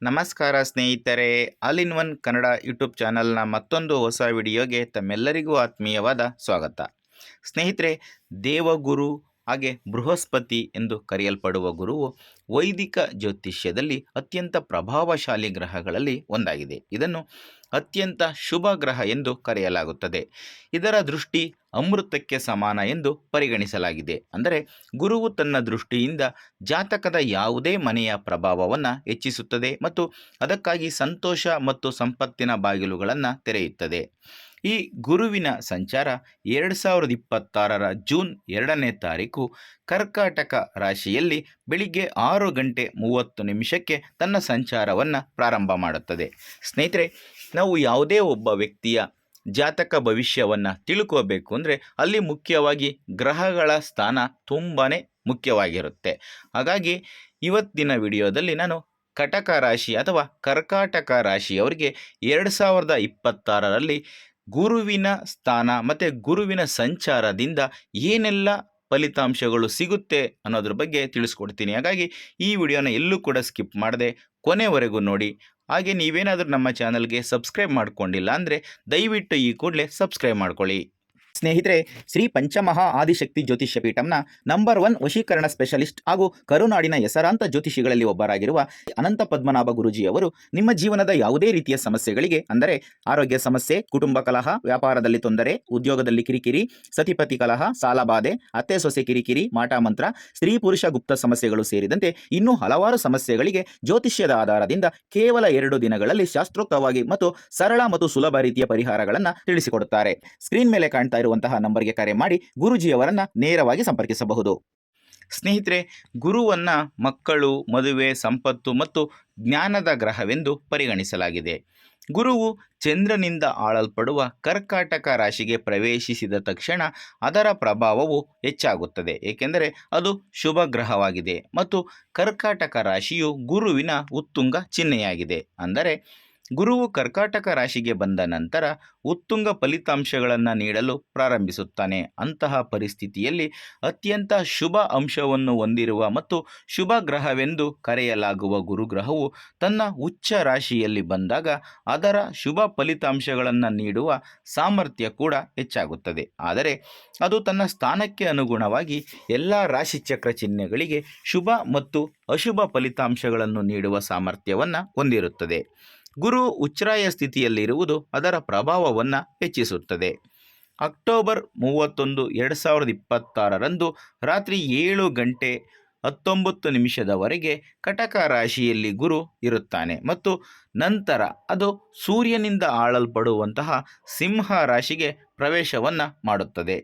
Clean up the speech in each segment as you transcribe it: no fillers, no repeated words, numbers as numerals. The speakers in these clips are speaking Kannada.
ನಮಸ್ಕಾರ ಸ್ನೇಹಿತರೆ, all in one Kannada YouTube ಚಾನಲ್ನ ಮತ್ತೊಂದು ಹೊಸ ವಿಡಿಯೋಗೆ ತಮ್ಮೆಲ್ಲರಿಗೂ ಆತ್ಮೀಯವಾದ ಸ್ವಾಗತ. ಸ್ನೇಹಿತರೆ, ದೇವಗುರು ಹಾಗೆ ಬೃಹಸ್ಪತಿ ಎಂದು ಕರೆಯಲ್ಪಡುವ ಗುರುವು ವೈದಿಕ ಜ್ಯೋತಿಷ್ಯದಲ್ಲಿ ಅತ್ಯಂತ ಪ್ರಭಾವಶಾಲಿ ಗ್ರಹಗಳಲ್ಲಿ ಒಂದಾಗಿದೆ. ಇದನ್ನು ಅತ್ಯಂತ ಶುಭ ಗ್ರಹ ಎಂದು ಕರೆಯಲಾಗುತ್ತದೆ. ಇದರ ದೃಷ್ಟಿ ಅಮೃತಕ್ಕೆ ಸಮಾನ ಎಂದು ಪರಿಗಣಿಸಲಾಗಿದೆ. ಅಂದರೆ ಗುರುವು ತನ್ನ ದೃಷ್ಟಿಯಿಂದ ಜಾತಕದ ಯಾವುದೇ ಮನೆಯ ಪ್ರಭಾವವನ್ನು ಹೆಚ್ಚಿಸುತ್ತದೆ ಮತ್ತು ಅದಕ್ಕಾಗಿ ಸಂತೋಷ ಮತ್ತು ಸಂಪತ್ತಿನ ಬಾಗಿಲುಗಳನ್ನು ತೆರೆಯುತ್ತದೆ. ಈ ಗುರುವಿನ ಸಂಚಾರ 2026 ಜೂನ್ 2ನೇ ತಾರೀಕು ಕರ್ಕಾಟಕ ರಾಶಿಯಲ್ಲಿ ಬೆಳಿಗ್ಗೆ 6:30 ತನ್ನ ಸಂಚಾರವನ್ನು ಪ್ರಾರಂಭ ಮಾಡುತ್ತದೆ. ಸ್ನೇಹಿತರೆ, ನಾವು ಯಾವುದೇ ಒಬ್ಬ ವ್ಯಕ್ತಿಯ ಜಾತಕ ಭವಿಷ್ಯವನ್ನು ತಿಳ್ಕೋಬೇಕು ಅಂದರೆ ಅಲ್ಲಿ ಮುಖ್ಯವಾಗಿ ಗ್ರಹಗಳ ಸ್ಥಾನ ತುಂಬಾ ಮುಖ್ಯವಾಗಿರುತ್ತೆ. ಹಾಗಾಗಿ ಇವತ್ತಿನ ವಿಡಿಯೋದಲ್ಲಿ ನಾನು ಕಟಕ ರಾಶಿ ಅಥವಾ ಕರ್ಕಾಟಕ ರಾಶಿಯವರಿಗೆ 2026ರಲ್ಲಿ ಗುರುವಿನ ಸ್ಥಾನ ಮತ್ತು ಗುರುವಿನ ಸಂಚಾರದಿಂದ ಏನೆಲ್ಲ ಫಲಿತಾಂಶಗಳು ಸಿಗುತ್ತೆ ಅನ್ನೋದ್ರ ಬಗ್ಗೆ ತಿಳಿಸ್ಕೊಡ್ತೀನಿ. ಹಾಗಾಗಿ ಈ ವಿಡಿಯೋನ ಎಲ್ಲೂ ಕೂಡ ಸ್ಕಿಪ್ ಮಾಡದೆ ಕೊನೆವರೆಗೂ ನೋಡಿ. ಹಾಗೆ ನೀವೇನಾದರೂ ನಮ್ಮ ಚಾನಲ್ಗೆ ಸಬ್ಸ್ಕ್ರೈಬ್ ಮಾಡ್ಕೊಂಡಿಲ್ಲ ಅಂದರೆ ದಯವಿಟ್ಟು ಈ ಕೂಡಲೇ ಸಬ್ಸ್ಕ್ರೈಬ್ ಮಾಡ್ಕೊಳ್ಳಿ. ಸ್ನೇಹಿತರೆ, ಶ್ರೀ ಪಂಚಮಹಾ ಆದಿಶಕ್ತಿ ಜ್ಯೋತಿಷ್ಯ ಪೀಠಂನ ನಂಬರ್ 1 ವಶೀಕರಣ ಸ್ಪೆಷಲಿಸ್ಟ್ ಹಾಗೂ ಕರುನಾಡಿನ ಹೆಸರಾಂತ ಜ್ಯೋತಿಷಿಗಳಲ್ಲಿ ಒಬ್ಬರಾಗಿರುವ ಅನಂತ ಪದ್ಮನಾಭ ಗುರೂಜಿಯವರು ನಿಮ್ಮ ಜೀವನದ ಯಾವುದೇ ರೀತಿಯ ಸಮಸ್ಯೆಗಳಿಗೆ, ಅಂದರೆ ಆರೋಗ್ಯ ಸಮಸ್ಯೆ, ಕುಟುಂಬ ಕಲಹ, ವ್ಯಾಪಾರದಲ್ಲಿ ತೊಂದರೆ, ಉದ್ಯೋಗದಲ್ಲಿ ಕಿರಿಕಿರಿ, ಸತಿಪತಿ ಕಲಹ, ಸಾಲಬಾಧೆ, ಅತ್ತೆ ಸೊಸೆ ಕಿರಿಕಿರಿ, ಮಾಟ ಮಂತ್ರ, ಸ್ತ್ರೀ ಪುರುಷ ಗುಪ್ತ ಸಮಸ್ಯೆಗಳು ಸೇರಿದಂತೆ ಇನ್ನೂ ಹಲವಾರು ಸಮಸ್ಯೆಗಳಿಗೆ ಜ್ಯೋತಿಷ್ಯದ ಆಧಾರದಿಂದ ಕೇವಲ 2 ದಿನಗಳಲ್ಲಿ ಶಾಸ್ತ್ರೋಕ್ತವಾಗಿ ಮತ್ತು ಸರಳ ಮತ್ತು ಸುಲಭ ರೀತಿಯ ಪರಿಹಾರಗಳನ್ನು ತಿಳಿಸಿಕೊಡುತ್ತಾರೆ. ಸ್ಕ್ರೀನ್ ಮೇಲೆ ಕಾಣ್ತಾ ಇರುವಂತಹ ನಂಬರ್ಗೆ ಕರೆ ಮಾಡಿ ಗುರೂಜಿಯವರನ್ನ ನೇರವಾಗಿ ಸಂಪರ್ಕಿಸಬಹುದು. ಸ್ನೇಹಿತರೆ, ಗುರುವನ್ನ ಮಕ್ಕಳು, ಮದುವೆ, ಸಂಪತ್ತು ಮತ್ತು ಜ್ಞಾನದ ಗ್ರಹವೆಂದು ಪರಿಗಣಿಸಲಾಗಿದೆ. ಗುರುವು ಚಂದ್ರನಿಂದ ಆಳಲ್ಪಡುವ ಕರ್ಕಾಟಕ ರಾಶಿಗೆ ಪ್ರವೇಶಿಸಿದ ತಕ್ಷಣ ಅದರ ಪ್ರಭಾವವು ಹೆಚ್ಚಾಗುತ್ತದೆ, ಏಕೆಂದರೆ ಅದು ಶುಭ ಗ್ರಹವಾಗಿದೆ ಮತ್ತು ಕರ್ಕಾಟಕ ರಾಶಿಯು ಗುರುವಿನ ಉತ್ತುಂಗ ಚಿಹ್ನೆಯಾಗಿದೆ. ಅಂದರೆ ಗುರುವು ಕರ್ಕಾಟಕ ರಾಶಿಗೆ ಬಂದ ನಂತರ ಉತ್ತುಂಗ ಫಲಿತಾಂಶಗಳನ್ನು ನೀಡಲು ಪ್ರಾರಂಭಿಸುತ್ತಾನೆ. ಅಂತಹ ಪರಿಸ್ಥಿತಿಯಲ್ಲಿ ಅತ್ಯಂತ ಶುಭ ಅಂಶವನ್ನು ಹೊಂದಿರುವ ಮತ್ತು ಶುಭ ಗ್ರಹವೆಂದು ಕರೆಯಲಾಗುವ ಗುರುಗ್ರಹವು ತನ್ನ ಉಚ್ಚ ರಾಶಿಯಲ್ಲಿ ಬಂದಾಗ ಅದರ ಶುಭ ಫಲಿತಾಂಶಗಳನ್ನು ನೀಡುವ ಸಾಮರ್ಥ್ಯ ಕೂಡ ಹೆಚ್ಚಾಗುತ್ತದೆ. ಆದರೆ ಅದು ತನ್ನ ಸ್ಥಾನಕ್ಕೆ ಅನುಗುಣವಾಗಿ ಎಲ್ಲ ರಾಶಿಚಕ್ರ ಚಿಹ್ನೆಗಳಿಗೆ ಶುಭ ಮತ್ತು ಅಶುಭ ಫಲಿತಾಂಶಗಳನ್ನು ನೀಡುವ ಸಾಮರ್ಥ್ಯವನ್ನು ಹೊಂದಿರುತ್ತದೆ. ಗುರು ಉಚ್ಛ್ರಾಯ ಸ್ಥಿತಿಯಲ್ಲಿರುವುದು ಅದರ ಪ್ರಭಾವವನ್ನು ಹೆಚ್ಚಿಸುತ್ತದೆ. ಅಕ್ಟೋಬರ್ 31, 2026ರಂದು ರಾತ್ರಿ 7:19 ಕಟಕ ರಾಶಿಯಲ್ಲಿ ಗುರು ಇರುತ್ತಾನೆ ಮತ್ತು ನಂತರ ಅದು ಸೂರ್ಯನಿಂದ ಆಳಲ್ಪಡುವಂತಹ ಸಿಂಹ ರಾಶಿಗೆ ಪ್ರವೇಶವನ್ನು ಮಾಡುತ್ತದೆ.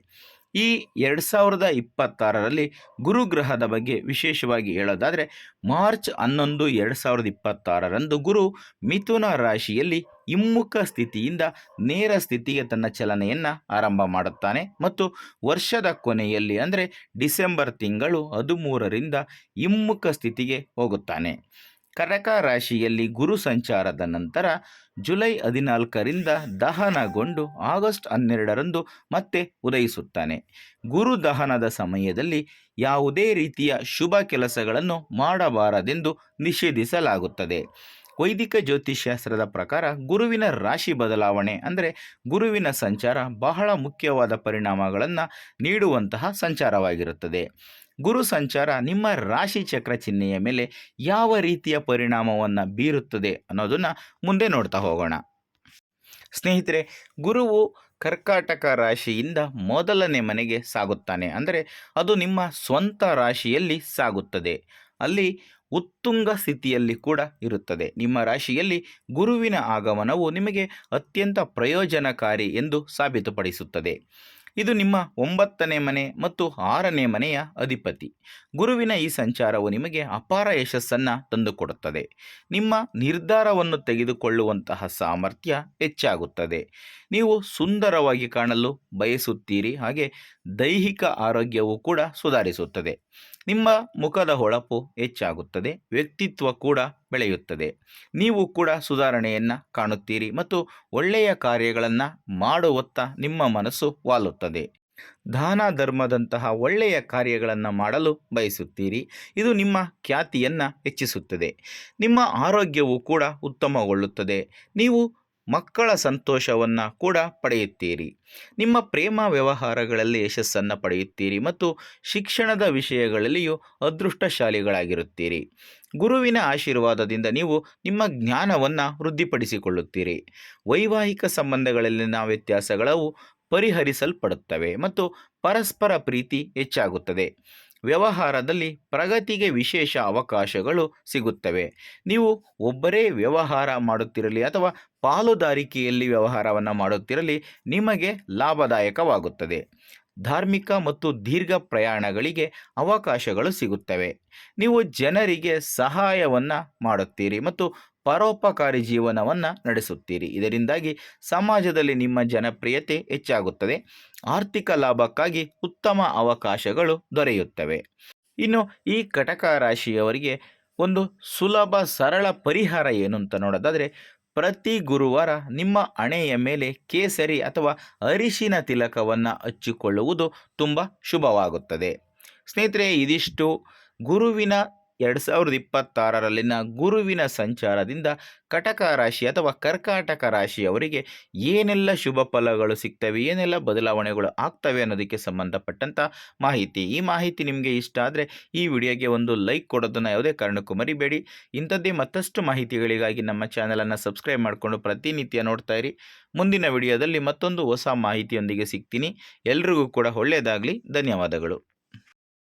ಈ 2026ರಲ್ಲಿ ಗುರುಗ್ರಹದ ಬಗ್ಗೆ ವಿಶೇಷವಾಗಿ ಹೇಳೋದಾದರೆ ಮಾರ್ಚ್ 11, 2026ರಂದು ಗುರು ಮಿಥುನ ರಾಶಿಯಲ್ಲಿ ಹಿಮ್ಮುಖ ಸ್ಥಿತಿಯಿಂದ ನೇರ ಸ್ಥಿತಿಗೆ ತನ್ನ ಚಲನೆಯನ್ನು ಆರಂಭ ಮಾಡುತ್ತಾನೆ ಮತ್ತು ವರ್ಷದ ಕೊನೆಯಲ್ಲಿ ಅಂದರೆ ಡಿಸೆಂಬರ್ ತಿಂಗಳು 13ರಿಂದ ಹಿಮ್ಮುಖ ಸ್ಥಿತಿಗೆ ಹೋಗುತ್ತಾನೆ. ಕಟಕ ರಾಶಿಯಲ್ಲಿ ಗುರು ಸಂಚಾರದ ನಂತರ ಜುಲೈ 14ರಿಂದ ದಹನಗೊಂಡು ಆಗಸ್ಟ್ 12ರಂದು ಮತ್ತೆ ಉದಯಿಸುತ್ತಾನೆ. ಗುರು ದಹನದ ಸಮಯದಲ್ಲಿ ಯಾವುದೇ ರೀತಿಯ ಶುಭ ಕೆಲಸಗಳನ್ನು ಮಾಡಬಾರದೆಂದು ನಿಷೇಧಿಸಲಾಗುತ್ತದೆ. ವೈದಿಕ ಜ್ಯೋತಿಷ್ಯಶಾಸ್ತ್ರದ ಪ್ರಕಾರ ಗುರುವಿನ ರಾಶಿ ಬದಲಾವಣೆ ಅಂದರೆ ಗುರುವಿನ ಸಂಚಾರ ಬಹಳ ಮುಖ್ಯವಾದ ಪರಿಣಾಮಗಳನ್ನು ನೀಡುವಂತಹ ಸಂಚಾರವಾಗಿರುತ್ತದೆ. ಗುರು ಸಂಚಾರ ನಿಮ್ಮ ರಾಶಿ ಚಕ್ರ ಚಿಹ್ನೆಯ ಮೇಲೆ ಯಾವ ರೀತಿಯ ಪರಿಣಾಮವನ್ನು ಬೀರುತ್ತದೆ ಅನ್ನೋದನ್ನು ಮುಂದೆ ನೋಡ್ತಾ ಹೋಗೋಣ. ಸ್ನೇಹಿತರೆ, ಗುರುವು ಕರ್ಕಾಟಕ ರಾಶಿಯಿಂದ ಮೊದಲನೇ ಮನೆಗೆ ಸಾಗುತ್ತಾನೆ. ಅಂದರೆ ಅದು ನಿಮ್ಮ ಸ್ವಂತ ರಾಶಿಯಲ್ಲಿ ಸಾಗುತ್ತದೆ. ಅಲ್ಲಿ ಉತ್ತುಂಗ ಸ್ಥಿತಿಯಲ್ಲಿ ಕೂಡ ಇರುತ್ತದೆ. ನಿಮ್ಮ ರಾಶಿಯಲ್ಲಿ ಗುರುವಿನ ಆಗಮನವು ನಿಮಗೆ ಅತ್ಯಂತ ಪ್ರಯೋಜನಕಾರಿ ಎಂದು ಸಾಬೀತುಪಡಿಸುತ್ತದೆ. ಇದು ನಿಮ್ಮ 9ನೇ ಮನೆ ಮತ್ತು 6ನೇ ಮನೆಯ ಅಧಿಪತಿ. ಗುರುವಿನ ಈ ಸಂಚಾರವು ನಿಮಗೆ ಅಪಾರ ಯಶಸ್ಸನ್ನು ತಂದುಕೊಡುತ್ತದೆ. ನಿಮ್ಮ ನಿರ್ಧಾರವನ್ನು ತೆಗೆದುಕೊಳ್ಳುವಂತಹ ಸಾಮರ್ಥ್ಯ ಹೆಚ್ಚಾಗುತ್ತದೆ. ನೀವು ಸುಂದರವಾಗಿ ಕಾಣಲು ಬಯಸುತ್ತೀರಿ. ಹಾಗೆ ದೈಹಿಕ ಆರೋಗ್ಯವು ಕೂಡ ಸುಧಾರಿಸುತ್ತದೆ. ನಿಮ್ಮ ಮುಖದ ಹೊಳಪು ಹೆಚ್ಚಾಗುತ್ತದೆ. ವ್ಯಕ್ತಿತ್ವ ಕೂಡ ಬೆಳೆಯುತ್ತದೆ. ನೀವು ಕೂಡ ಸುಧಾರಣೆಯನ್ನು ಕಾಣುತ್ತೀರಿ ಮತ್ತು ಒಳ್ಳೆಯ ಕಾರ್ಯಗಳನ್ನು ಮಾಡುವತ್ತ ನಿಮ್ಮ ಮನಸ್ಸು ವಾಲುತ್ತದೆ. ದಾನ ಧರ್ಮದಂತಹ ಒಳ್ಳೆಯ ಕಾರ್ಯಗಳನ್ನು ಮಾಡಲು ಬಯಸುತ್ತೀರಿ. ಇದು ನಿಮ್ಮ ಖ್ಯಾತಿಯನ್ನು ಹೆಚ್ಚಿಸುತ್ತದೆ. ನಿಮ್ಮ ಆರೋಗ್ಯವು ಕೂಡ ಉತ್ತಮಗೊಳ್ಳುತ್ತದೆ. ನೀವು ಮಕ್ಕಳ ಸಂತೋಷವನ್ನು ಕೂಡ ಪಡೆಯುತ್ತೀರಿ. ನಿಮ್ಮ ಪ್ರೇಮ ವ್ಯವಹಾರಗಳಲ್ಲಿ ಯಶಸ್ಸನ್ನು ಪಡೆಯುತ್ತೀರಿ ಮತ್ತು ಶಿಕ್ಷಣದ ವಿಷಯಗಳಲ್ಲಿಯೂ ಅದೃಷ್ಟಶಾಲಿಗಳಾಗಿರುತ್ತೀರಿ. ಗುರುವಿನ ಆಶೀರ್ವಾದದಿಂದ ನೀವು ನಿಮ್ಮ ಜ್ಞಾನವನ್ನು ವೃದ್ಧಿಪಡಿಸಿಕೊಳ್ಳುತ್ತೀರಿ. ವೈವಾಹಿಕ ಸಂಬಂಧಗಳಲ್ಲಿನ ವ್ಯತ್ಯಾಸಗಳು ಪರಿಹರಿಸಲ್ಪಡುತ್ತವೆ ಮತ್ತು ಪರಸ್ಪರ ಪ್ರೀತಿ ಹೆಚ್ಚಾಗುತ್ತದೆ. ವ್ಯವಹಾರದಲ್ಲಿ ಪ್ರಗತಿಗೆ ವಿಶೇಷ ಅವಕಾಶಗಳು ಸಿಗುತ್ತವೆ. ನೀವು ಒಬ್ಬರೇ ವ್ಯವಹಾರ ಮಾಡುತ್ತಿರಲಿ ಅಥವಾ ಪಾಲುದಾರಿಕೆಯಲ್ಲಿ ವ್ಯವಹಾರವನ್ನು ಮಾಡುತ್ತಿರಲಿ, ನಿಮಗೆ ಲಾಭದಾಯಕವಾಗುತ್ತದೆ. ಧಾರ್ಮಿಕ ಮತ್ತು ದೀರ್ಘ ಪ್ರಯಾಣಗಳಿಗೆ ಅವಕಾಶಗಳು ಸಿಗುತ್ತವೆ. ನೀವು ಜನರಿಗೆ ಸಹಾಯವನ್ನು ಮಾಡುತ್ತೀರಿ ಮತ್ತು ಪರೋಪಕಾರಿ ಜೀವನವನ್ನು ನಡೆಸುತ್ತೀರಿ. ಇದರಿಂದಾಗಿ ಸಮಾಜದಲ್ಲಿ ನಿಮ್ಮ ಜನಪ್ರಿಯತೆ ಹೆಚ್ಚಾಗುತ್ತದೆ. ಆರ್ಥಿಕ ಲಾಭಕ್ಕಾಗಿ ಉತ್ತಮ ಅವಕಾಶಗಳು ದೊರೆಯುತ್ತವೆ. ಇನ್ನು ಈ ಕಟಕ ರಾಶಿಯವರಿಗೆ ಒಂದು ಸುಲಭ ಸರಳ ಪರಿಹಾರ ಏನು ಅಂತ ನೋಡೋದಾದರೆ, ಪ್ರತಿ ಗುರುವಾರ ನಿಮ್ಮ ಹಣೆಯ ಮೇಲೆ ಕೇಸರಿ ಅಥವಾ ಅರಿಶಿನ ತಿಲಕವನ್ನು ಹಚ್ಚಿಕೊಳ್ಳುವುದು ತುಂಬ ಶುಭವಾಗುತ್ತದೆ. ಸ್ನೇಹಿತರೆ, ಇದಿಷ್ಟು ಗುರುವಿನ 2026ರಲ್ಲಿನ ಗುರುವಿನ ಸಂಚಾರದಿಂದ ಕಟಕ ರಾಶಿ ಅಥವಾ ಕರ್ಕಾಟಕ ರಾಶಿಯವರಿಗೆ ಏನೆಲ್ಲ ಶುಭ ಫಲಗಳು ಸಿಗ್ತವೆ, ಏನೆಲ್ಲ ಬದಲಾವಣೆಗಳು ಆಗ್ತವೆ ಅನ್ನೋದಕ್ಕೆ ಸಂಬಂಧಪಟ್ಟಂಥ ಮಾಹಿತಿ. ಈ ಮಾಹಿತಿ ನಿಮಗೆ ಇಷ್ಟ ಆದರೆ ಈ ವಿಡಿಯೋಗೆ ಒಂದು ಲೈಕ್ ಕೊಡೋದನ್ನು ಯಾವುದೇ ಕಾರಣಕ್ಕೂ ಮರಿಬೇಡಿ. ಇಂಥದ್ದೇ ಮತ್ತಷ್ಟು ಮಾಹಿತಿಗಳಿಗಾಗಿ ನಮ್ಮ ಚಾನಲನ್ನು ಸಬ್ಸ್ಕ್ರೈಬ್ ಮಾಡಿಕೊಂಡು ಪ್ರತಿನಿತ್ಯ ನೋಡ್ತಾ ಇರಿ. ಮುಂದಿನ ವಿಡಿಯೋದಲ್ಲಿ ಮತ್ತೊಂದು ಹೊಸ ಮಾಹಿತಿಯೊಂದಿಗೆ ಸಿಗ್ತೀನಿ. ಎಲ್ರಿಗೂ ಕೂಡ ಒಳ್ಳೆಯದಾಗಲಿ. ಧನ್ಯವಾದಗಳು.